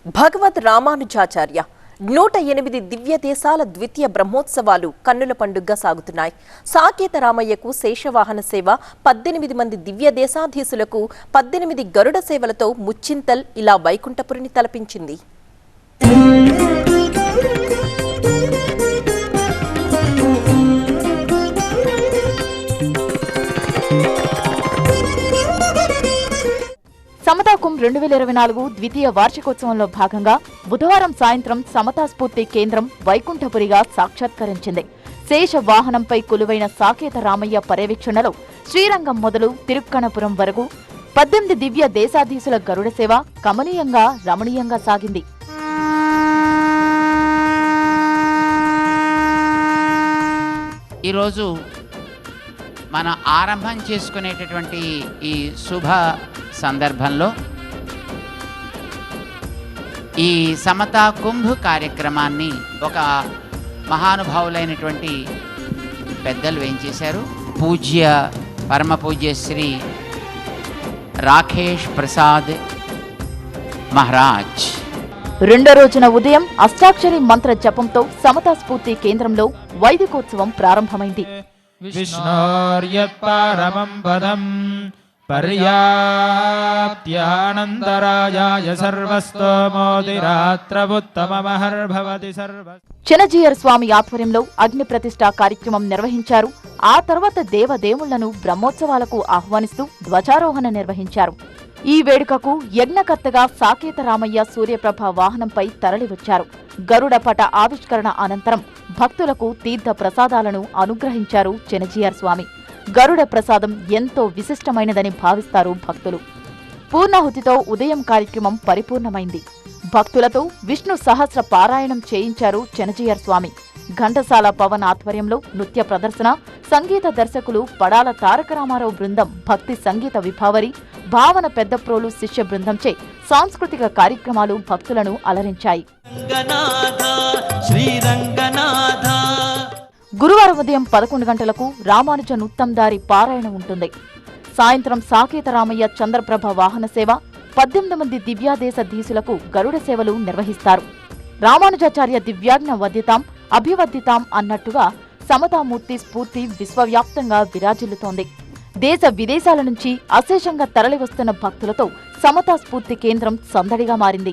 భగవద్ రామానుజాచార్య 108 దివ్య దేశాల ద్వితీయ బ్రహ్మోత్సవాలు కన్నుల పండుగగా సాగుతున్నాయి. సాకేత రామయ్యకు శేషవాహన సేవ, 18 మంది దివ్య దేశాధీశులకు 18 గరుడ సేవలతో ముచ్చింతల్ ఇలా వైకుంఠపురిని తలపించింది. సమతా కుంభ్ 2024 ద్వితీయ వార్షికోత్సవంలో భాగంగా బుధవారం సాయంత్రం సమతా స్ఫూర్తి కేంద్రం వైకుంఠపురిగా సాక్షాత్కరించింది. శేష వాహనంపై కొలువైన సాకేత రామయ్య పర్యవేక్షణలో శ్రీరంగం మొదలు తిరుక్కణపురం వరకు 18 దివ్య దేశాధీశుల గరుడ సేవ కమనీయంగా రమణీయంగా సాగింది. ఈరోజు మనం ఆరంభం చేసుకునేటటువంటి ఈ శుభ సందర్భంలో ఈ సమతా కుంభ్ కార్యక్రమాన్ని ఒక మహానుభావులైనటువంటి పెద్దలు వేయించేశారు. పూజ్య పరమ పూజ్య శ్రీ రాకేష్ ప్రసాద్ మహారాజ్. రెండో రోజున ఉదయం అష్టాక్షరి మంత్ర జపంతో సమతా స్ఫూర్తి కేంద్రంలో వైదికోత్సవం ప్రారంభమైంది. విష్ణోర్యత్పరమం పదం పర్యాప్త్యానందరాయాయ సర్వస్తోమోతిరాత్రముత్తమమహర్భవతి సర్వ. చినజీయర్ స్వామి ఆధ్వర్యంలో అగ్ని ప్రతిష్ఠా కార్యక్రమం నిర్వహించారు. ఆ తర్వాత దేవదేవుళ్లను బ్రహ్మోత్సవాలకు ఆహ్వానిస్తూ ధ్వజారోహణ నిర్వహించారు. ఈ వేడుకకు యజ్ఞకర్తగా సాకేత రామయ్య సూర్యప్రభ వాహనంపై తరలివచ్చారు. గరుడ పట ఆవిష్కరణ అనంతరం భక్తులకు తీర్థ ప్రసాదాలను అనుగ్రహించారు చినజీయర్ స్వామి. గరుడ ప్రసాదం ఎంతో విశిష్టమైనదని భావిస్తారు భక్తులు. పూర్ణాహుతితో ఉదయం కార్యక్రమం పరిపూర్ణమైంది. భక్తులతో విష్ణు సహస్ర పారాయణం చేయించారు చినజీయర్ స్వామి. ఘంటసాల పవన్ ఆధ్వర్యంలో నృత్య ప్రదర్శన, సంగీత దర్శకులు పడాల తారక రామారావు బృందం భక్తి సంగీత విభావరి, భావన పెద్దప్రోలు శిష్య బృందంచే సాంస్కృతిక కార్యక్రమాలు భక్తులను అలరించాయి. గురువారం ఉదయం 11 గంటలకు రామానుజ నుత్తందారి పారాయణ ఉంటుంది. సాయంత్రం సాకేత రామయ్య చంద్రప్రభ వాహన సేవ, 18 మంది దివ్యాదేశ ధీసులకు గరుడ సేవలు నిర్వహిస్తారు. రామానుజాచార్య దివ్యాజ్ఞ వద్యతాం అభివద్దితాం అన్నట్టుగా సమతామూర్తి స్ఫూర్తి విశ్వవ్యాప్తంగా విరాజిల్లుతోంది. దేశ విదేశాల నుంచి అశేషంగా తరలివస్తున్న భక్తులతో సమతా స్ఫూర్తి కేంద్రం సందడిగా మారింది.